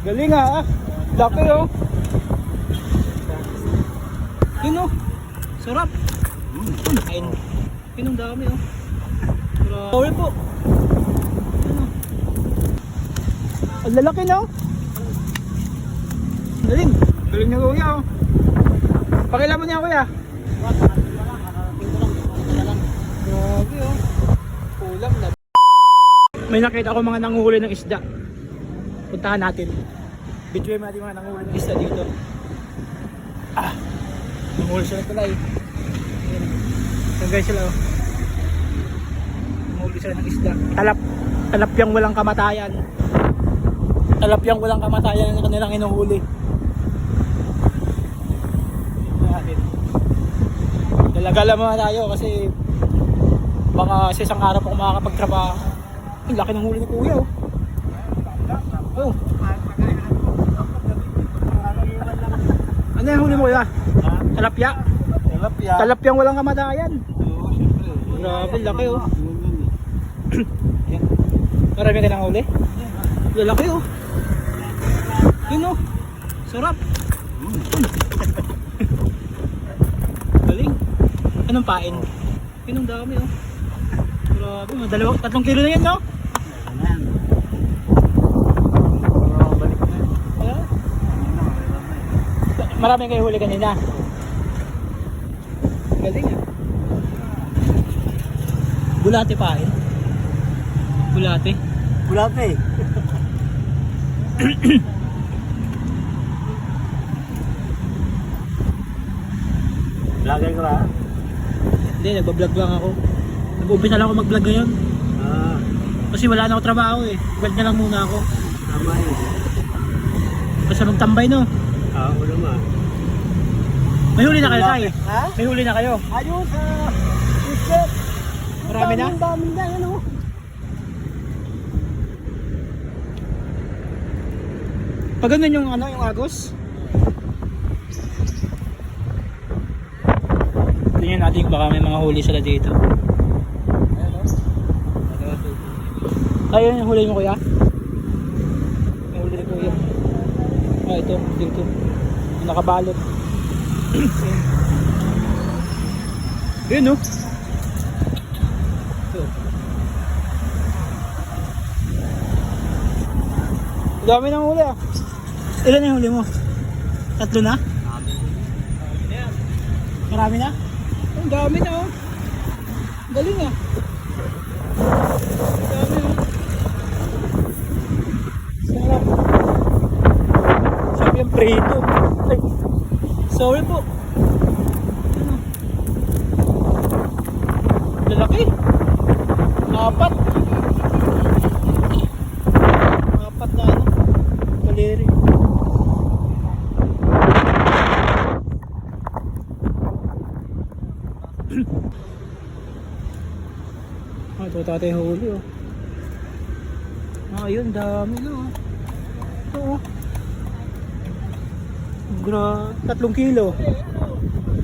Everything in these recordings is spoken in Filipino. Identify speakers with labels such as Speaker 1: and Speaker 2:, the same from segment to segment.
Speaker 1: Galing ah. Laki oh. Yun oh. Sarap. Ayun. Yun ang dami oh. Grabe po. Ano? Ang lalaki no? Galing. Galing na kuya oh. Pakilaman niya kuya. Grabe oh. Kulang na. May nakita ako mga nanguhuli ng isda. Puntahan natin. Bidyo natin mga nanguhuli ng isda dito. Nanguhuli sila pala eh. Ayan guys sila oh. Nanguhuli sila ng isda. Talapyang walang kamatayan. Talapyang walang kamatayan ang kanilang inuhuli. Dalagala mga tayo kasi baka sa isang araw pa kung makakapagtrabaho. Ang laki ng huli ni kuya oh. Oh. Ano yung huli mo kuya? Talapya? Talapya. Talapyang walang kamatayan.
Speaker 2: Oo, siyempre.
Speaker 1: Grabe, laki oh. Marami ka ng huli? Lalaki oh. Yun oh. Sarap. Galing. Anong pain? Yun ang dami oh. Grabe, 3 kilo na yan no?
Speaker 2: Ayan. Balik na yun.
Speaker 1: Ayan. Marami kayo huli kanina. Galing ah. Bulate pain. Bulate.
Speaker 2: Bulate. Vlogger ka ba?
Speaker 1: Hindi, nagbablog lang ako. Nag-umpisa lang ako mag-vlog ngayon.
Speaker 2: Ah,
Speaker 1: Kasi wala na ako trabaho eh. Vlog na lang muna ako.
Speaker 2: tama yun.
Speaker 1: Basta magtambay no.
Speaker 2: Oo naman.
Speaker 1: May huli na kayo tayo.
Speaker 2: Ha?
Speaker 1: May huli na kayo.
Speaker 2: Ayun sa isip.
Speaker 1: Marami na?
Speaker 2: Dami na, ano?
Speaker 1: Pag ganun yung ano, yung agos. Tingnan natin baka may mga huli sila dito. Ayun yung huli mo kuya. May huli ni kuya. Ah, ito, dito. Nakabalot. Yun no. Ito. Dami ng huli ah. Ilan yung huli mo? 3 na? Marami na? Ang dami na oh. Galing ah. Ang dami oh. Sarap. Sabi yung prito. Ay. Sorry po. Ano? Lalaki. 4. 4 na ano. Kaleri. Ito tatay huli oh. Ayun, dami na oh. Ito oh. 3 kilo.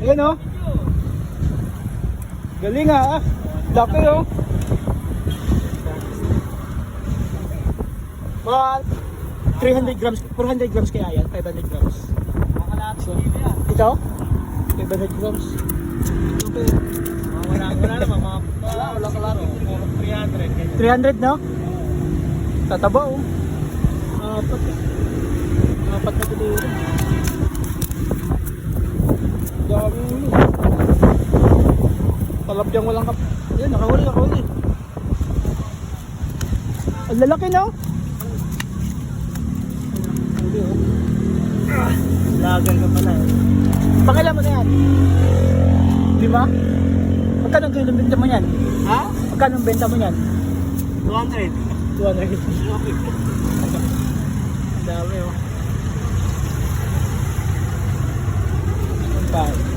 Speaker 1: Ayan oh. Galing ah. Laki oh. Mga 300 grams, 400 grams kaya yan, 500 grams. So, ito? 500 grams. Okay. Wala naman, wala kalaro. 300 no? Tataba oh. 4 na pito. Dami ulo. Talapyang walang kap. Yan, nakahuli. Ang lalaki no? Huli oh.
Speaker 2: Vlogger ka pala eh.
Speaker 1: Pakilan mo na yan. 5? Magkano ang benta mo yan?
Speaker 2: Ha?
Speaker 1: Magkano ang benta mo yan?
Speaker 2: 200.
Speaker 1: 200. Ang dami oh. Ang dami.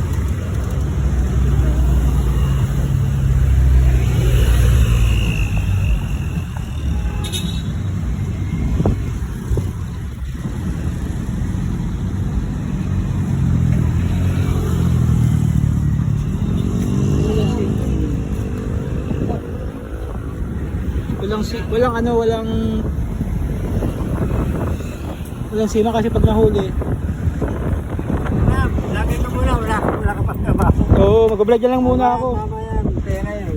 Speaker 1: Walang sima kasi pag nahuli.
Speaker 2: Lagay ka muna, wala ka pa trabaho.
Speaker 1: Oo, mag-vlog lang muna ako.
Speaker 2: Tama yan, pera yan.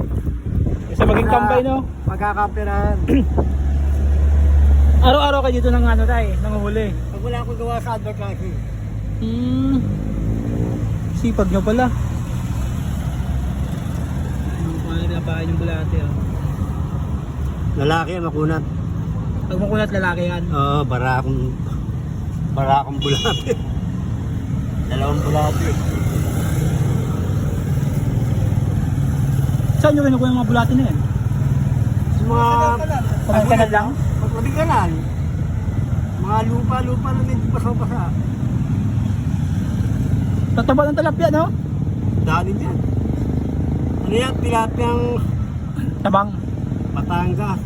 Speaker 1: Kasi maging kambay, no?
Speaker 2: Magkakapirahan.
Speaker 1: Araw-araw kayo dito ng ano tayo, nanguhuli.
Speaker 2: Pag wala akong gawa sa advertising.
Speaker 1: Sipag nyo pala. Ano pinapain yung bulate, oh.
Speaker 2: Lalaki yan, makunat.
Speaker 1: Pag makunat lalaki yan.
Speaker 2: Oo, barakong bulate. Dalawang bulate.
Speaker 1: Saan nyo kinukuha yung mga bulate na yan?
Speaker 2: Sa mga...
Speaker 1: Pagkanal lang?
Speaker 2: Pagkanal. Mga lupa na medyo basa-basa.
Speaker 1: Tataba ng talapya, no?
Speaker 2: Dali yan. Ano yan? Tilapiyang
Speaker 1: Tabang.
Speaker 2: Batangas.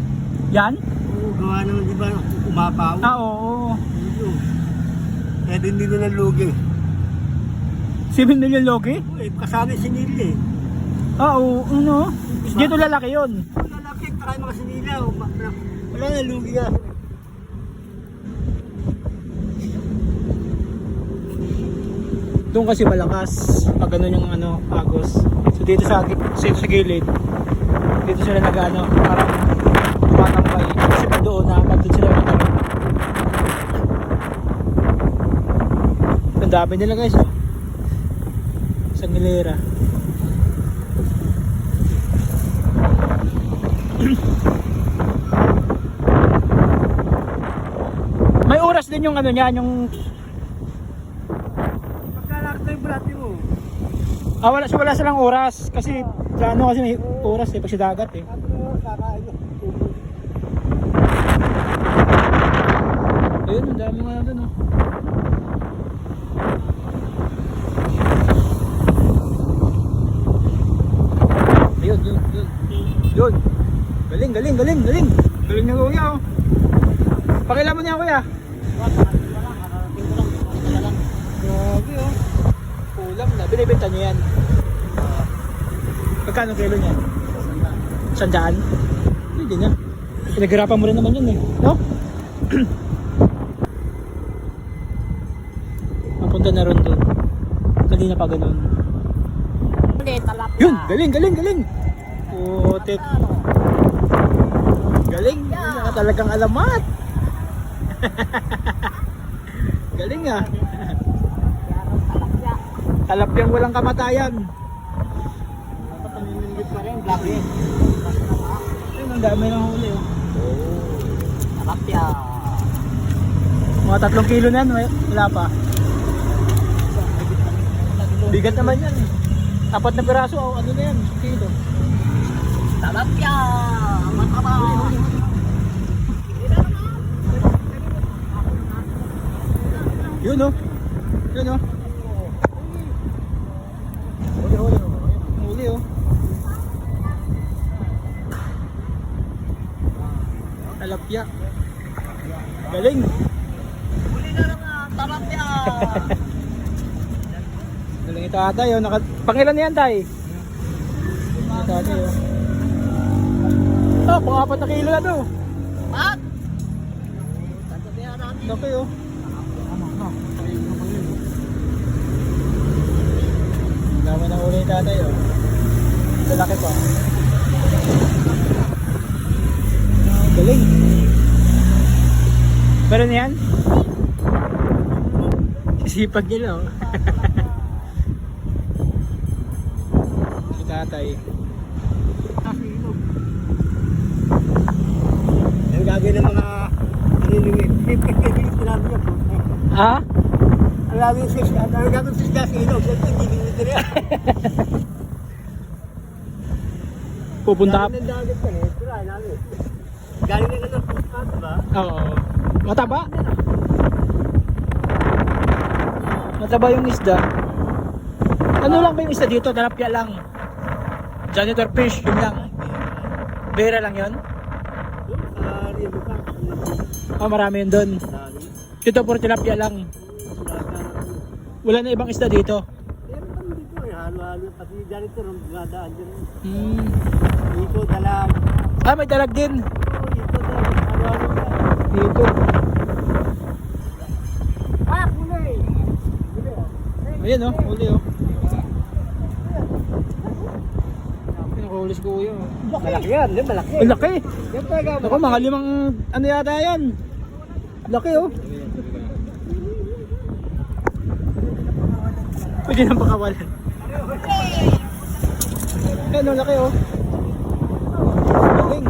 Speaker 1: Yan?
Speaker 2: Oo, gawa naman di ba umapaw?
Speaker 1: Oo.
Speaker 2: Oo. Kaya din dito ng lugi.
Speaker 1: 7 million logi?
Speaker 2: Eh, kasama sinili eh.
Speaker 1: Oo, ano? Dito lalaki yun.
Speaker 2: Lalaki, kaya mga sinila. Wala na lugi nga.
Speaker 1: Doon kasi malakas pag ganun yung ano, agos. So dito sa gilid, dito sila nag-ano, parang tumatambay. Kasi pag doon doon sila matangin. Ang dami nila guys, oh. Sa Milera. May oras din yung ano niyan, yung
Speaker 2: Pagkalak na yung bulati mo.
Speaker 1: wala silang oras kasi sa ano kasi may oras eh pag sa dagat eh.
Speaker 2: Kakain yung tubig.
Speaker 1: Ayun, ang dami nga doon, oh. Ayun. Yun. Galing. Galing na kuya, oh. Pakialam mo niya, kuya. Grabe, oh. Kulang na. Binibenta niyo yan. Magkano kilo niyan? 100? Hindi na. Pinaghirapan mo rin naman yun, eh. No? Papunta na ron doon. Kanina pa ganun. Yun! Galing! Putik. Galing! Yun na talagang alamat. Galing ah. Talapyang walang kamatayan.
Speaker 2: Pamimingit pa rin, blacky.
Speaker 1: Ayun, ang dami ng huli, oh.
Speaker 2: Talapya.
Speaker 1: Mga 3 kilo na yan, wala pa. Bigat naman yan eh. 4 na piraso, oh, ano na yan, kilo.
Speaker 2: Talapya. Mataba.
Speaker 1: Yun oh. Huli oh. Talapya. Galing.
Speaker 2: Huli na naman, talapya.
Speaker 1: Galing ito ata yun. Pangilan na yan tay? Ito ata yun. Oh, pang 4 na kilo na to.
Speaker 2: Pat! Tatabihan natin.
Speaker 1: Laki oh. Dami na uli tatay oh. Lalaki pa. Galing. Pero na yan? Sisipag nila oh. Si tatay.
Speaker 2: Ang gagawin ng mga nilingit. Sinabi niya po.
Speaker 1: Ha?
Speaker 2: Ang gagawin sa ilog. Siyempre, nilingit rin.
Speaker 1: Pupunta ka?
Speaker 2: Galing ng dagat ka eh. Tira, namin. Galing na ng pusta, diba?
Speaker 1: Oo. Mataba? Mataba yung isda. Ano lang ba yung isda dito? Talapya lang. Janitor fish, yun lang. Bera lang yun?
Speaker 2: Ribo ka.
Speaker 1: Oh, marami yun doon.
Speaker 2: Dali.
Speaker 1: Dito puro tilapia lang. Wala na ibang isda dito.
Speaker 2: Meron kami dito eh. Halo-halo. Pati janitor, gadaan dyan.
Speaker 1: Hmm.
Speaker 2: Dito, dalag.
Speaker 1: Ah, may dalag din.
Speaker 2: Dito, dalag. Halo-halo ka.
Speaker 1: Dito. Ayan oh, huli oh. Pinakahuli si kuya oh.
Speaker 2: Malaki yan, di malaki.
Speaker 1: Ang laki!
Speaker 2: Yan talaga.
Speaker 1: Ako, mga 5, ano yata yan? Laki oh. Pwede nang pakawalan. Ayan oh, laki oh. Galing.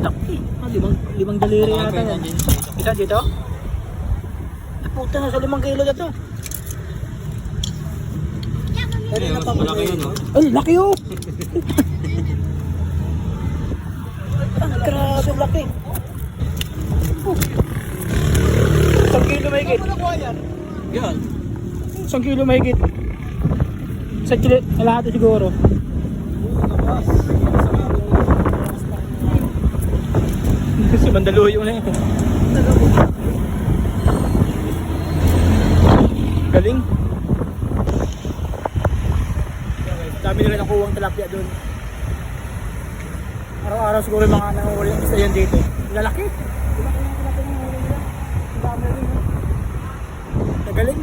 Speaker 1: Laki. Ah, limang daliri yata yan. Isa dito? Ah, puta na sa 5 kilo na to.
Speaker 2: Malaki yan, no?
Speaker 1: Ay, laki oh! Ang grabe, laki. 1 kilo mahigit.
Speaker 2: Yan.
Speaker 1: 1 kilo mahigit. 1 kilo, kalahati siguro. Si Mandaluyo na yun. Galing. Dami nila ng kuwang tilapia doon. Araw-araw siguro yung mga nanguhuli ng isda yan dito. Lalaki. Nagaling.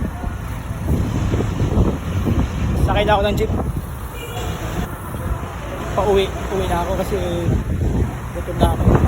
Speaker 1: Sakay na ako ng jeep. Pauwi na ako kasi gutom na ako.